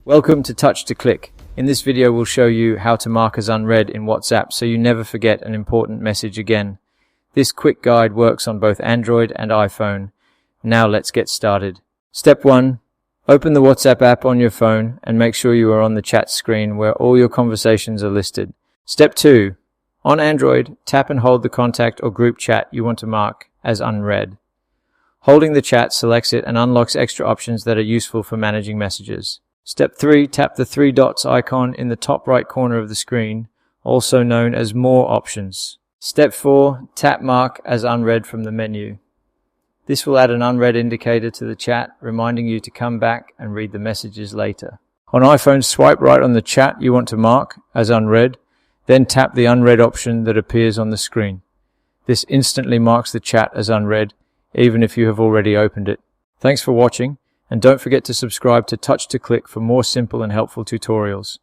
Welcome to Touch to Click. In this video we'll show you how to mark as unread in WhatsApp so you never forget an important message again. This quick guide works on both Android and iPhone. Now let's get started. Step 1. Open the WhatsApp app on your phone and make sure you are on the chat screen where all your conversations are listed. Step 2. On Android, tap and hold the contact or group chat you want to mark as unread. Holding the chat selects it and unlocks extra options that are useful for managing messages. Step 3. Tap the three dots icon in the top right corner of the screen, also known as More Options. Step 4. Tap Mark as unread from the menu. This will add an unread indicator to the chat, reminding you to come back and read the messages later. On iPhone, swipe right on the chat you want to mark as unread, then tap the unread option that appears on the screen. This instantly marks the chat as unread, even if you have already opened it. Thanks for watching. And don't forget to subscribe to Touch to Click for more simple and helpful tutorials.